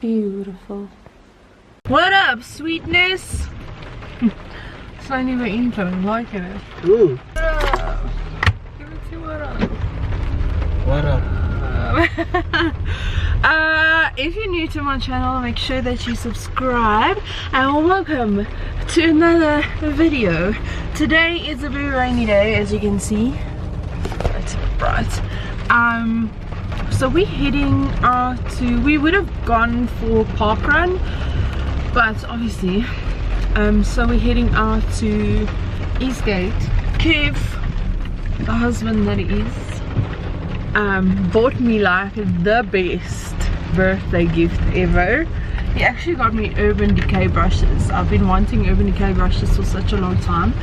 Beautiful. What up, sweetness? Zijn niet meer intro, like it. Ooh. What up? Give it to what up. What up? If you're new to my channel, make sure that you subscribe and welcome to another video. Today is a very rainy day, as you can see. It's bright. So we're heading out to, we would have gone for park run, but obviously so we're heading out to Eastgate. Kev, the husband that he is, bought me like the best birthday gift ever. He actually got me Urban Decay brushes. I've been wanting Urban Decay brushes for such a long time,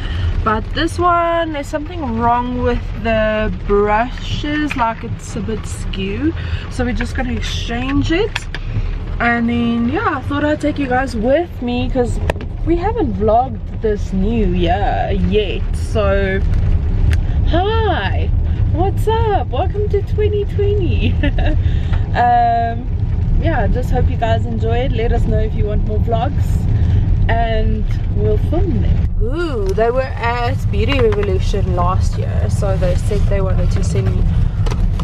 but this one, there's something wrong with the brushes, like it's a bit skew, so we're just gonna exchange it. And then yeah, I thought I'd take you guys with me because we haven't vlogged this new year yet. So hi, what's up, welcome to 2020. Yeah, just hope you guys enjoy it. Let us know if you want more vlogs and we'll film them. Ooh, they were at Beauty Revolution last year, so they said they wanted to send me.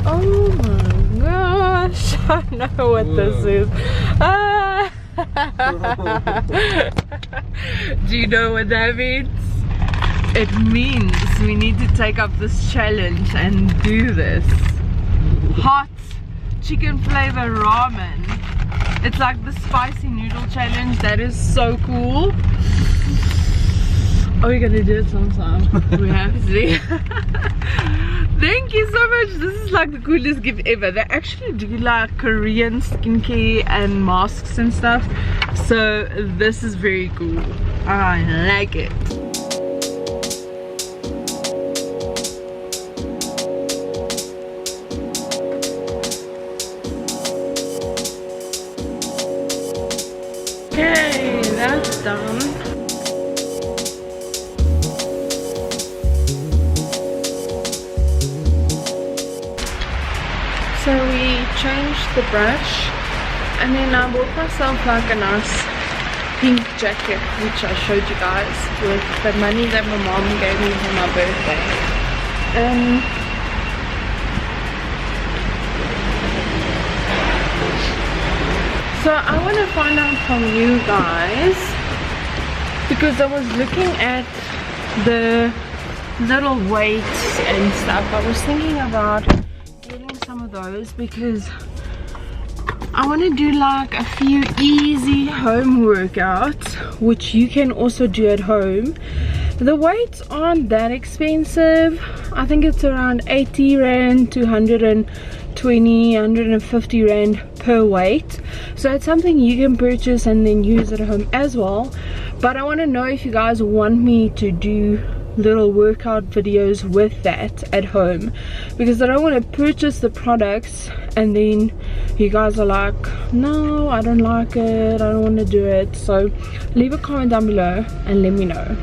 Oh my gosh, I know what this is. Do you know what that means? It means we need to take up this challenge and do this. Hot chicken flavor ramen. It's like the spicy noodle challenge. That is so cool. Are we gonna do it sometime? We have to. Thank you so much. This is like the coolest gift ever. They actually do like Korean skincare and masks and stuff, so this is very cool. I like it. Okay, that's done. So we changed the brush, and then I bought myself like a nice pink jacket, which I showed you guys, with the money that my mom gave me for my birthday. So I want to find out from you guys, because I was looking at the little weights and stuff. I was thinking about getting some of those because I want to do like a few easy home workouts, which you can also do at home. The weights aren't that expensive. I think it's around 80 rand to 120, 150 rand per weight. So it's something you can purchase and then use at home as well. But I want to know if you guys want me to do little workout videos with that at home, because I don't want to purchase the products and then you guys are like, no, I don't like it, I don't want to do it. So leave a comment down below and let me know.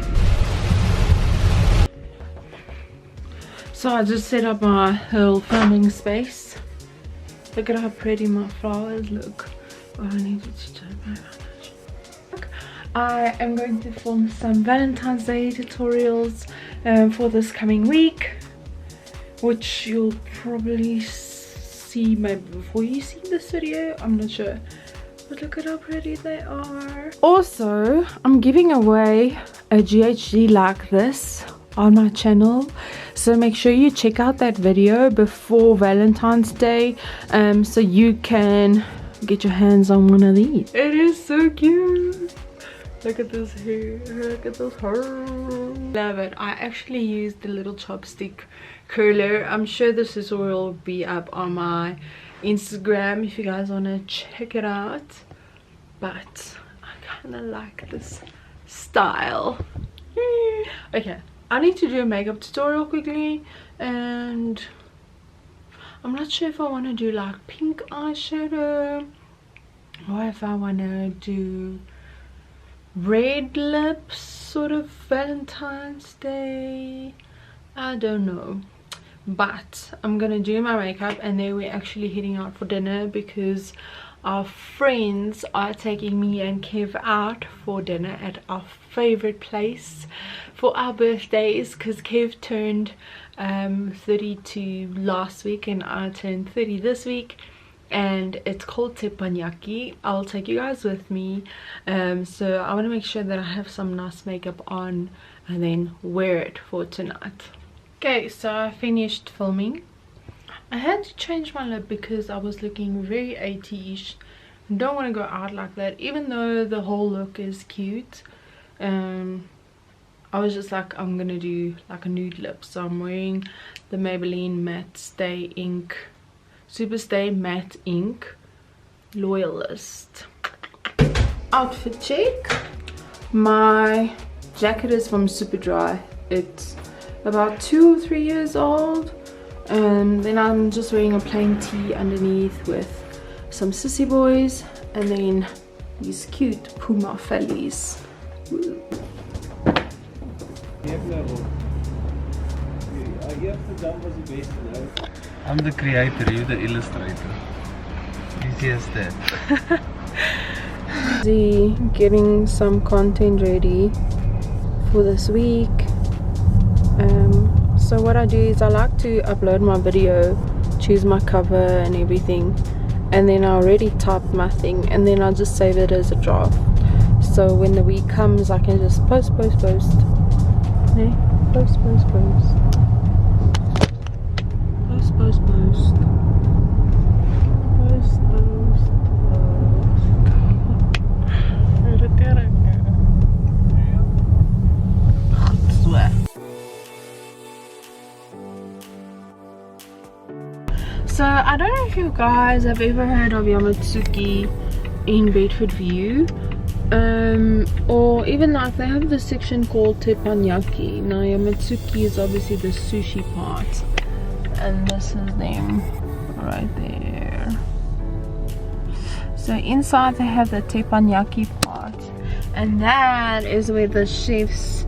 So I just set up my little filming space. Look at how pretty my flowers look. Oh, I need to change my foundation. Look, I am going to film some Valentine's Day tutorials for this coming week, which you'll probably see maybe before you see this video, I'm not sure. But look at how pretty they are. Also, I'm giving away a GHD like this on my channel, so make sure you check out that video before Valentine's Day so you can get your hands on one of these. It is so cute. Look at this hair, look at this hair. Love it. I actually used the little chopstick curler. I'm sure this tutorial will be up on my Instagram if you guys want to check it out, but I kind of like this style. Okay, I need to do a makeup tutorial quickly, and I'm not sure if I want to do like pink eyeshadow or if I want to do red lips, sort of Valentine's Day. I don't know, but I'm gonna do my makeup and then we're actually heading out for dinner because our friends are taking me and Kev out for dinner at our favorite place for our birthdays, because Kev turned 32 last week and I turned 30 this week, and it's called teppanyaki. I'll take you guys with me, so I want to make sure that I have some nice makeup on and then wear it for tonight. Okay, so I finished filming. I had to change my lip because I was looking very 80ish. Don't want to go out like that, even though the whole look is cute. I was just like, I'm gonna do like a nude lip, so I'm wearing the Maybelline Matte Stay Ink Super Stay Matte Ink Loyalist. Outfit check. My jacket is from Superdry. It's about 2 or 3 years old, and then I'm just wearing a plain tee underneath with some sissy boys, and then these cute Puma fellies. Woo. I'm the creator, you're the illustrator. Easy as that. Getting some content ready for this week. So what I do is I like to upload my video, choose my cover and everything, and then I already type my thing, and then I'll just save it as a draft. So when the week comes, I can just post. Nee, post. So I don't know if you guys have ever heard of Yamatsuki in Bedford View, or even like they have this section called teppanyaki. Now Yamatsuki is obviously the sushi part, and this is them right there. So inside they have the teppanyaki part, and that is where the chefs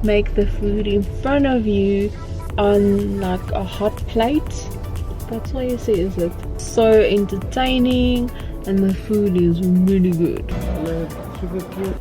make the food in front of you on like a hot plate. That's what you see, is it? So entertaining, and the food is really good. Super cute.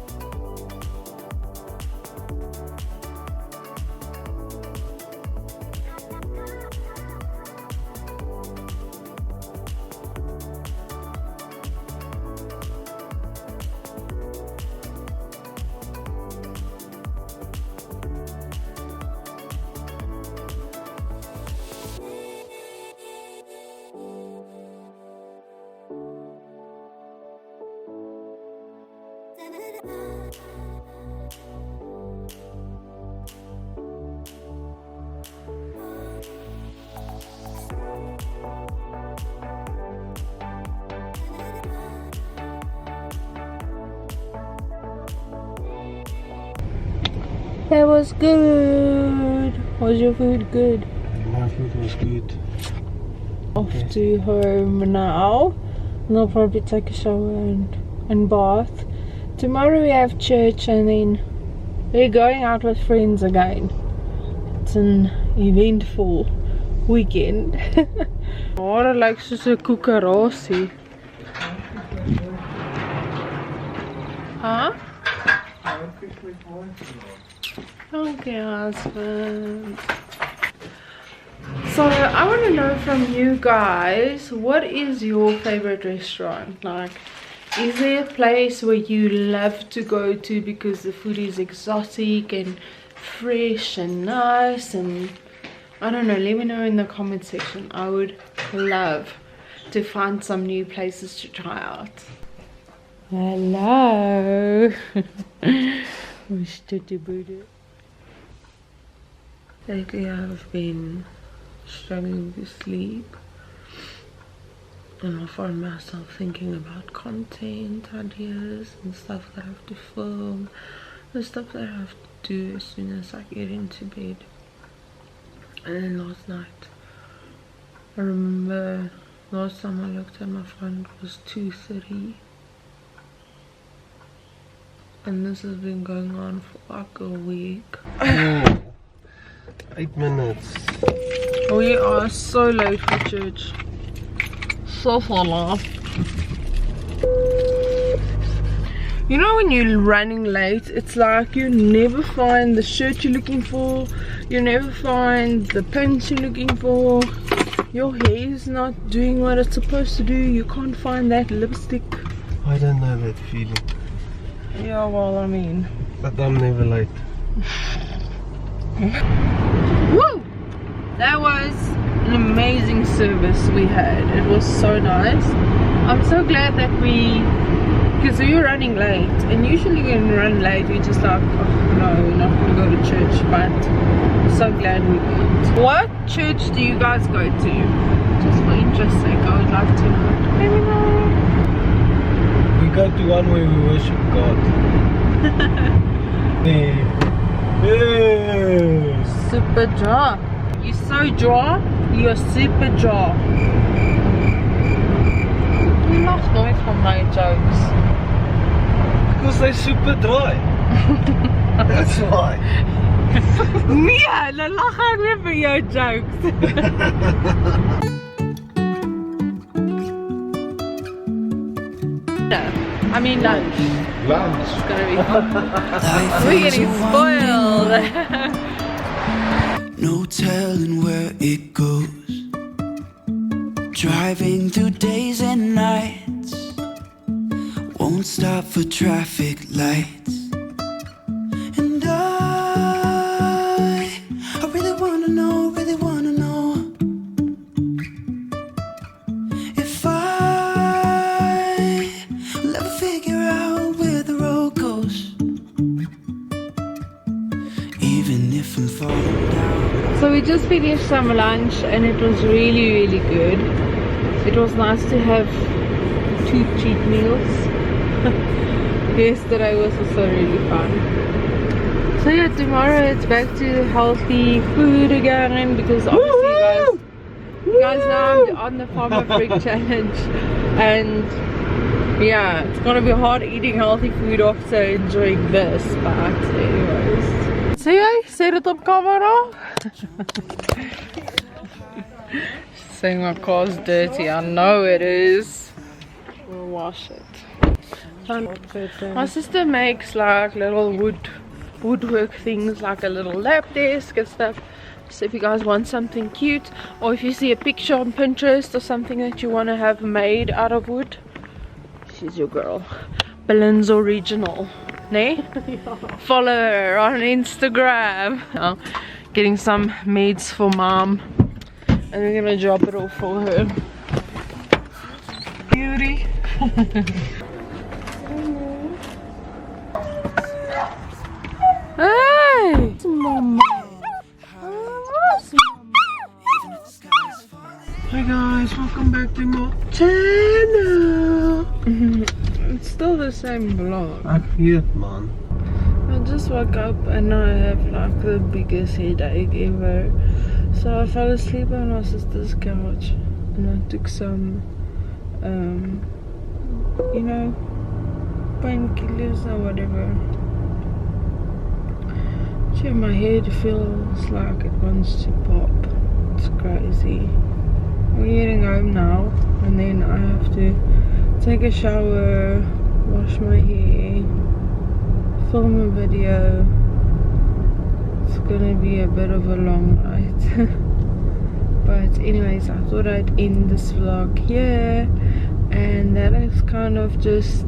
That was good. Was your food good? My food was good. Off to home now. And I'll probably take a shower and bath. Tomorrow we have church, and then we're going out with friends again. It's an eventful weekend. Water like soos 'n koekerasie. Huh? Okay, husband. So I want to know from you guys, what is your favorite restaurant? Like, is there a place where you love to go to because the food is exotic and fresh and nice? And I don't know, let me know in the comment section. I would love to find some new places to try out. Hello. Lately I've been struggling to sleep, and I find myself thinking about content ideas and stuff that I have to film, the stuff that I have to do as soon as I get into bed. And then last night, I remember last time I looked at my phone, it was 2:30, and this has been going on for like a week. Oh, 8 minutes. We are so late for church. So late. You know when you're running late, it's like you never find the shirt you're looking for, you never find the pants you're looking for, your hair's not doing what it's supposed to do, you can't find that lipstick. I don't know that feeling. Yeah, well, I mean. But I'm never late. Woo! That was an amazing service we had. It was so nice. I'm so glad that because we were running late, and usually when we run late we just like, oh no, we're not going to go to church, but I'm so glad we went. What church do you guys go to? Just for interest's sake, I would like to know. Let me know. We go to one where we worship God. Yes. Super jaw. You're so jaw, you're super jaw. You laugh nooit van my jokes. Because they're super dry. That's why. Nee, dan lag ek weer vir jou jokes. I mean lunch. Lunch. It's gonna be fun. We're getting spoiled. No telling where it goes. Driving through days and nights. Won't stop for traffic lights. And I really wanna know, if I'll ever figure out where the road goes. Even if I'm falling down. So we just finished some lunch and it was really, really good. It was nice to have 2 cheat meals. Yesterday was also really fun. So yeah, tomorrow it's back to healthy food again, because obviously you guys know I'm on the Farmer Freak Challenge, and yeah, it's gonna be hard eating healthy food after enjoying this, but anyways. So yeah, set it up camera. Saying my car's dirty, I know it is. We'll wash it. My sister makes like little woodwork things, like a little lap desk and stuff. So if you guys want something cute, or if you see a picture on Pinterest or something that you want to have made out of wood, she's your girl. Belin's Original. Nee? Follow her on Instagram. Oh, getting some maids for mom, and we're gonna drop it off for her. Beauty. Hey! Mama. Hi guys, welcome back to my channel. It's still the same vlog. I feel it, man. I just woke up and I have like the biggest headache ever. So I fell asleep on my sister's couch and I took some, you know, painkillers or whatever. Shit, my head feels like it wants to pop. It's crazy. We're getting home now, and then I have to take a shower, wash my hair, film a video. It's gonna be a bit of a long night. But anyways, I thought I'd end this vlog here, and that is kind of just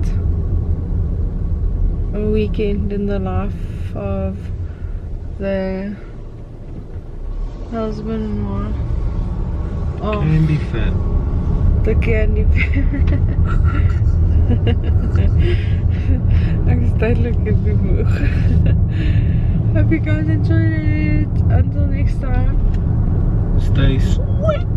a weekend in the life of the husband and wife. Oh, Candy fan. the candy fan. Ek is duidelik moeg. Hope you guys enjoyed it. Until next time. Stay sweet.